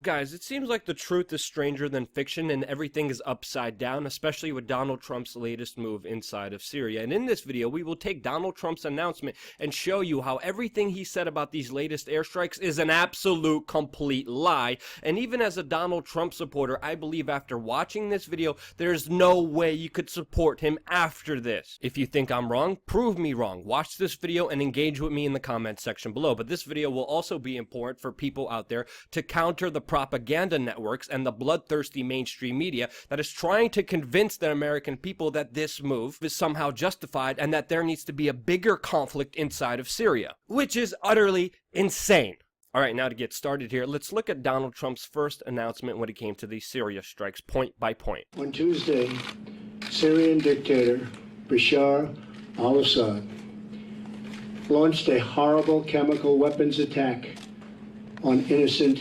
Guys, it seems like the truth is stranger than fiction and everything is upside down, especially with Donald Trump's latest move inside of Syria. And in this video, we will take Donald Trump's announcement and show you how everything he said about these latest airstrikes is an absolute complete lie. And even as a Donald Trump supporter, I believe after watching this video, there's no way you could support him after this. If you think I'm wrong, prove me wrong. Watch this video and engage with me in the comment section below. But this video will also be important for people out there to counter the propaganda networks and the bloodthirsty mainstream media that is trying to convince the American people that this move is somehow justified and that there needs to be a bigger conflict inside of Syria, which is utterly insane. All right, now to get started here, let's look at Donald Trump's first announcement when it came to these Syria strikes, point by point. On Tuesday, Syrian dictator Bashar al-Assad launched a horrible chemical weapons attack on innocent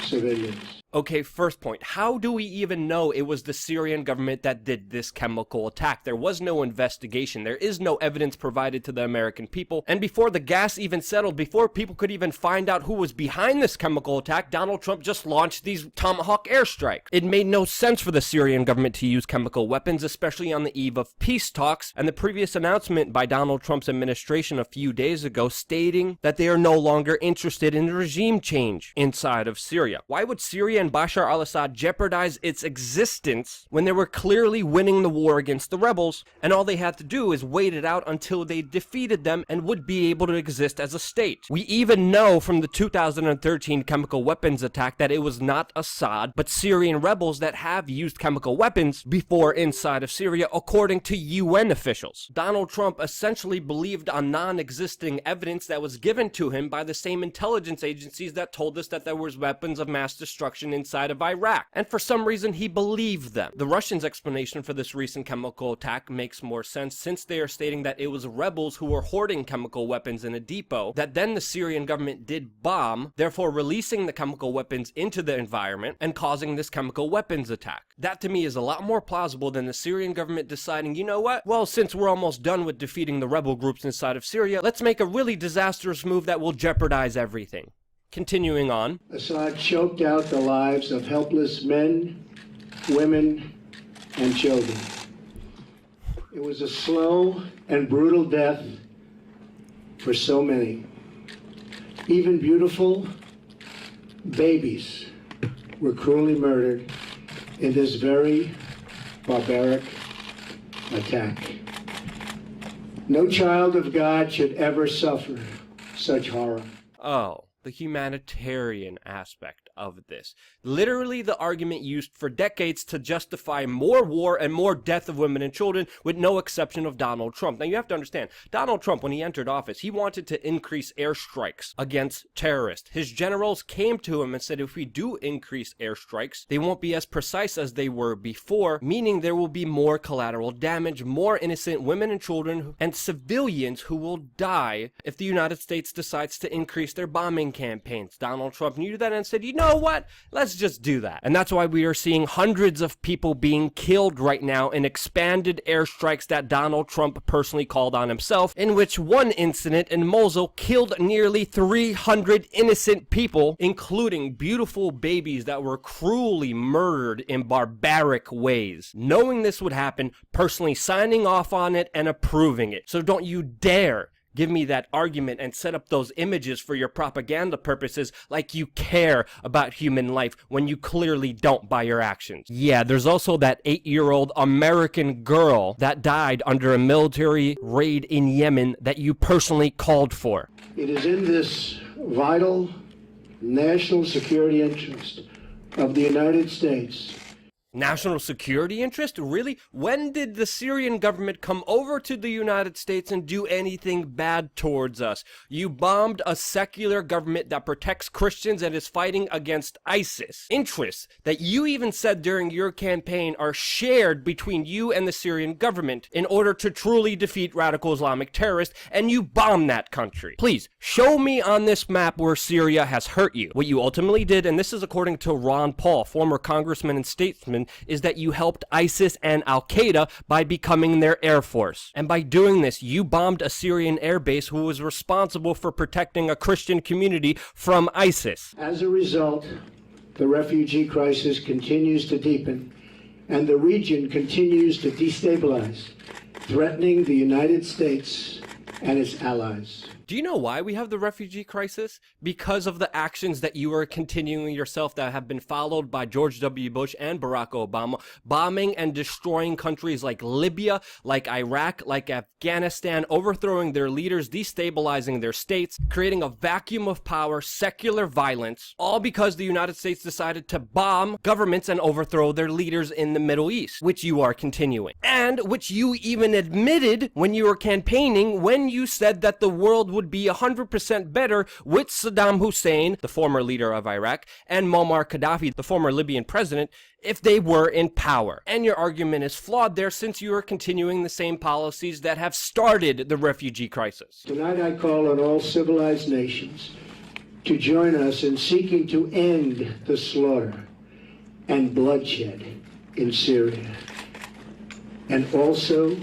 civilians. Okay, first point. How do we even know it was the Syrian government that did this chemical attack? There was no investigation. There is no evidence provided to the American people. And before the gas even settled, before people could even find out who was behind this chemical attack, Donald Trump just launched these Tomahawk airstrikes. It made no sense for the Syrian government to use chemical weapons, especially on the eve of peace talks. And the previous announcement by Donald Trump's administration a few days ago stating that they are no longer interested in regime change inside of Syria. Why would Syria and Bashar al-Assad jeopardize its existence when they were clearly winning the war against the rebels, and all they had to do is wait it out until they defeated them and would be able to exist as a state? We even know from the 2013 chemical weapons attack that it was not Assad, but Syrian rebels that have used chemical weapons before inside of Syria, according to UN officials. Donald Trump essentially believed on non-existing evidence that was given to him by the same intelligence agencies that told us that there was weapons of mass destruction inside of Iraq, and for some reason he believed them. The Russians' explanation for this recent chemical attack makes more sense, since they are stating that it was rebels who were hoarding chemical weapons in a depot that then the Syrian government did bomb, therefore releasing the chemical weapons into the environment and causing this chemical weapons attack. That to me is a lot more plausible than the Syrian government deciding, you know what, well, since we're almost done with defeating the rebel groups inside of Syria, let's make a really disastrous move that will jeopardize everything. Continuing on. Assad choked out the lives of helpless men, women, and children. It was a slow and brutal death for so many. Even beautiful babies were cruelly murdered in this very barbaric attack. No child of God should ever suffer such horror. Oh, the humanitarian aspect of this. Literally the argument used for decades to justify more war and more death of women and children, with no exception of Donald Trump. Now you have to understand, Donald Trump, when he entered office, he wanted to increase airstrikes against terrorists. His generals came to him and said, if we do increase airstrikes, they won't be as precise as they were before, meaning there will be more collateral damage, more innocent women and children and civilians who will die if the United States decides to increase their bombing campaigns. Donald Trump knew that and said, you know what? Let's just do that. And that's why we are seeing hundreds of people being killed right now in expanded airstrikes that Donald Trump personally called on himself, in which one incident in Mosul killed nearly 300 innocent people, including beautiful babies that were cruelly murdered in barbaric ways. Knowing this would happen, personally signing off on it and approving it. So don't you dare give me that argument and set up those images for your propaganda purposes like you care about human life when you clearly don't by your actions. Yeah, there's also that 8-year-old American girl that died under a military raid in Yemen that you personally called for. It is in this vital national security interest of the United States. National security interest? Really? When did the Syrian government come over to the United States and do anything bad towards us? You bombed a secular government that protects Christians and is fighting against ISIS. Interests that you even said during your campaign are shared between you and the Syrian government in order to truly defeat radical Islamic terrorists, and you bombed that country. Please, show me on this map where Syria has hurt you. What you ultimately did, and this is according to Ron Paul, former congressman and statesman, is that you helped ISIS and Al-Qaeda by becoming their air force. And by doing this, you bombed a Syrian airbase who was responsible for protecting a Christian community from ISIS. As a result, the refugee crisis continues to deepen and the region continues to destabilize, threatening the United States and its allies. Do you know why we have the refugee crisis? Because of the actions that you are continuing yourself that have been followed by George W. Bush and Barack Obama, bombing and destroying countries like Libya, like Iraq, like Afghanistan, overthrowing their leaders, destabilizing their states, creating a vacuum of power, secular violence, all because the United States decided to bomb governments and overthrow their leaders in the Middle East, which you are continuing. And which you even admitted when you were campaigning, when you said that the world would be 100% better with Saddam Hussein, the former leader of Iraq, and Muammar Gaddafi, the former Libyan president, if they were in power. And your argument is flawed there since you are continuing the same policies that have started the refugee crisis. Tonight I call on all civilized nations to join us in seeking to end the slaughter and bloodshed in Syria, and also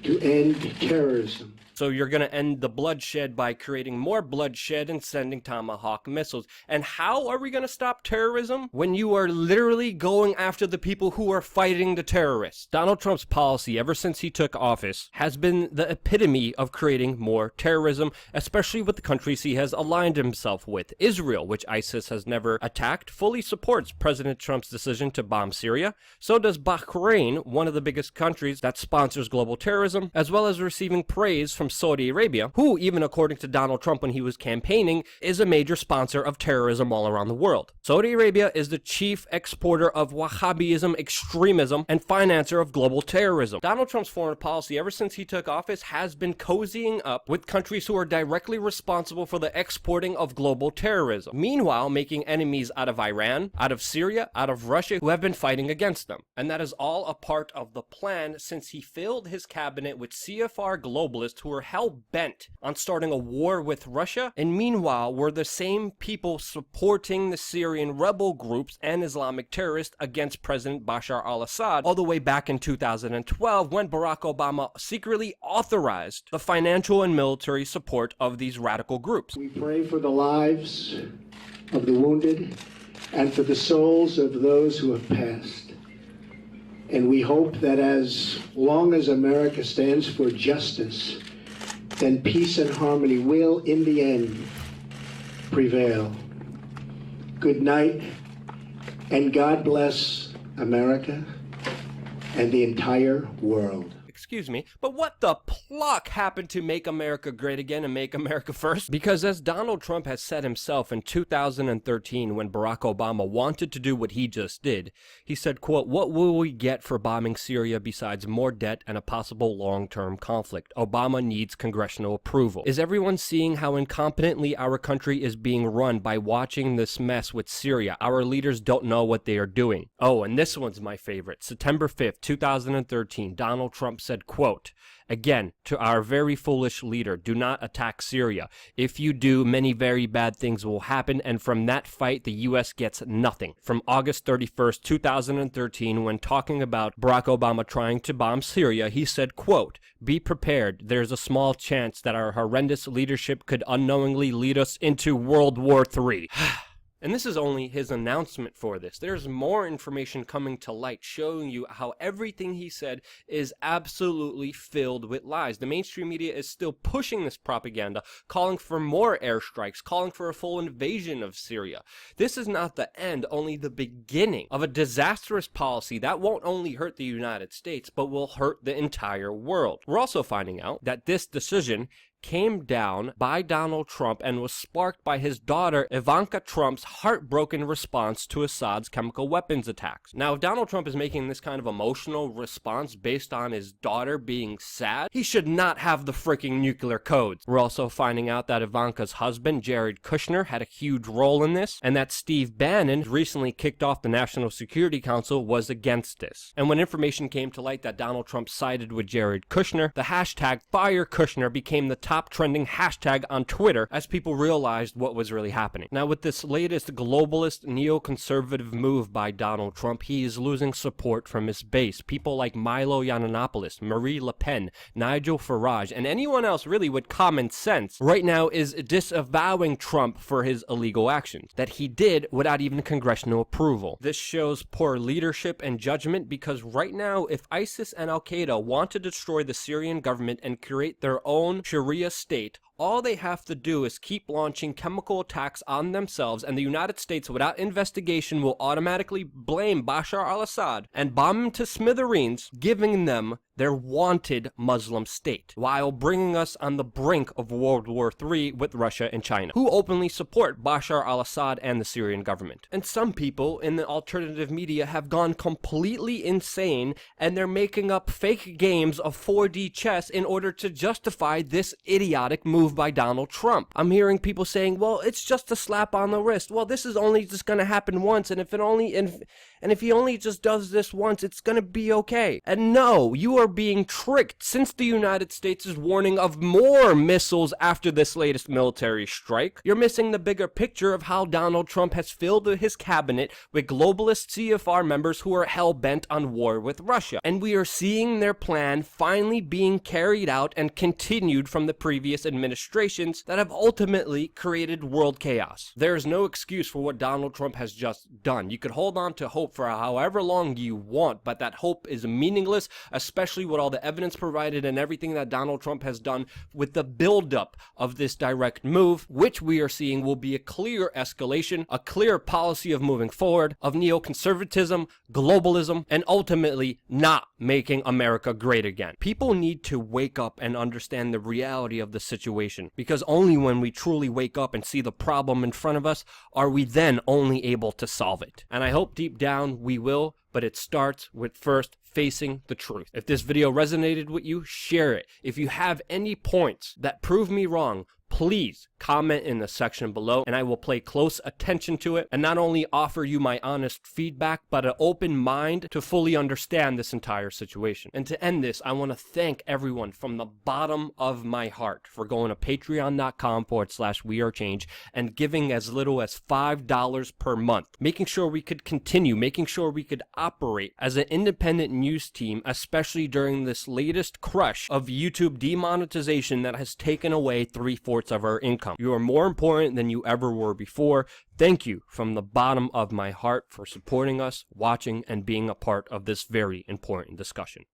to end terrorism. So you're going to end the bloodshed by creating more bloodshed and sending Tomahawk missiles. And how are we going to stop terrorism? When you are literally going after the people who are fighting the terrorists. Donald Trump's policy, ever since he took office, has been the epitome of creating more terrorism, especially with the countries he has aligned himself with. Israel, which ISIS has never attacked, fully supports President Trump's decision to bomb Syria. So does Bahrain, one of the biggest countries that sponsors global terrorism, as well as receiving praise from Saudi Arabia, who, even according to Donald Trump when he was campaigning, is a major sponsor of terrorism all around the world. Saudi Arabia is the chief exporter of Wahhabism, extremism, and financer of global terrorism. Donald Trump's foreign policy, ever since he took office, has been cozying up with countries who are directly responsible for the exporting of global terrorism. Meanwhile, making enemies out of Iran, out of Syria, out of Russia, who have been fighting against them. And that is all a part of the plan, since he filled his cabinet with CFR globalists who are hell-bent on starting a war with Russia, and meanwhile were the same people supporting the Syrian rebel groups and Islamic terrorists against President Bashar al-Assad all the way back in 2012 when Barack Obama secretly authorized the financial and military support of these radical groups. We pray for the lives of the wounded and for the souls of those who have passed. And we hope that as long as America stands for justice, then peace and harmony will, in the end, prevail. Good night, and God bless America and the entire world. Excuse me, but what the pluck happened to make America great again and make America first? Because as Donald Trump has said himself in 2013 when Barack Obama wanted to do what he just did, he said, quote, "What will we get for bombing Syria besides more debt and a possible long-term conflict? Obama needs congressional approval." Is everyone seeing how incompetently our country is being run by watching this mess with Syria? Our leaders don't know what they are doing. Oh, and this one's my favorite. September 5th, 2013, Donald Trump said, quote, "Again, to our very foolish leader, do not attack Syria. If you do, many very bad things will happen, and from that fight, the U.S. gets nothing." From August 31st, 2013, when talking about Barack Obama trying to bomb Syria, he said, quote, "Be prepared. There's a small chance that our horrendous leadership could unknowingly lead us into World War III. And this is only his announcement for this. There's more information coming to light showing you how everything he said is absolutely filled with lies. The mainstream media is still pushing this propaganda, calling for more airstrikes, calling for a full invasion of Syria. This is not the end, only the beginning of a disastrous policy that won't only hurt the United States, but will hurt the entire world. We're also finding out that this decision came down by Donald Trump and was sparked by his daughter Ivanka Trump's heartbroken response to Assad's chemical weapons attacks. Now, if Donald Trump is making this kind of emotional response based on his daughter being sad, he should not have the freaking nuclear codes. We're also finding out that Ivanka's husband, Jared Kushner, had a huge role in this, and that Steve Bannon, recently kicked off the National Security Council, was against this. And when information came to light that Donald Trump sided with Jared Kushner, the hashtag #FireKushner became the top trending hashtag on Twitter as people realized what was really happening. Now, with this latest globalist neoconservative move by Donald Trump, he is losing support from his base. People like Milo Yiannopoulos, Marie Le Pen, Nigel Farage, and anyone else really with common sense right now is disavowing Trump for his illegal actions that he did without even congressional approval. This shows poor leadership and judgment because right now, if ISIS and Al-Qaeda want to destroy the Syrian government and create their own Sharia state, all they have to do is keep launching chemical attacks on themselves, and the United States, without investigation, will automatically blame Bashar al-Assad and bomb him to smithereens, giving them their wanted Muslim state, while bringing us on the brink of World War III with Russia and China, who openly support Bashar al-Assad and the Syrian government. And some people in the alternative media have gone completely insane, and they're making up fake games of 4D chess in order to justify this idiotic move by Donald Trump. I'm hearing people saying, well, it's just a slap on the wrist. Well, this is only just going to happen once, and if he only just does this once, it's going to be okay. And no, you are being tricked, since the United States is warning of more missiles after this latest military strike. You're missing the bigger picture of how Donald Trump has filled his cabinet with globalist CFR members who are hell-bent on war with Russia. And we are seeing their plan finally being carried out and continued from the previous administrations that have ultimately created world chaos. There is no excuse for what Donald Trump has just done. You could hold on to hope for however long you want, but that hope is meaningless, especially with all the evidence provided and everything that Donald Trump has done with the buildup of this direct move, which we are seeing will be a clear escalation, a clear policy of moving forward, of neoconservatism, globalism, and ultimately not making America great again. People need to wake up and understand the reality of the situation, because only when we truly wake up and see the problem in front of us are we then only able to solve it. And I hope deep down we will, but it starts with first facing the truth. If this video resonated with you, share it. If you have any points that prove me wrong, please comment in the section below, and I will pay close attention to it and not only offer you my honest feedback, but an open mind to fully understand this entire situation. And to end this, I want to thank everyone from the bottom of my heart for going to patreon.com/wearechange and giving as little as $5 per month, making sure we could continue, making sure we could operate as an independent news team, especially during this latest crush of YouTube demonetization that has taken away 3/4 of our income. You are more important than you ever were before. Thank you from the bottom of my heart for supporting us, watching, and being a part of this very important discussion.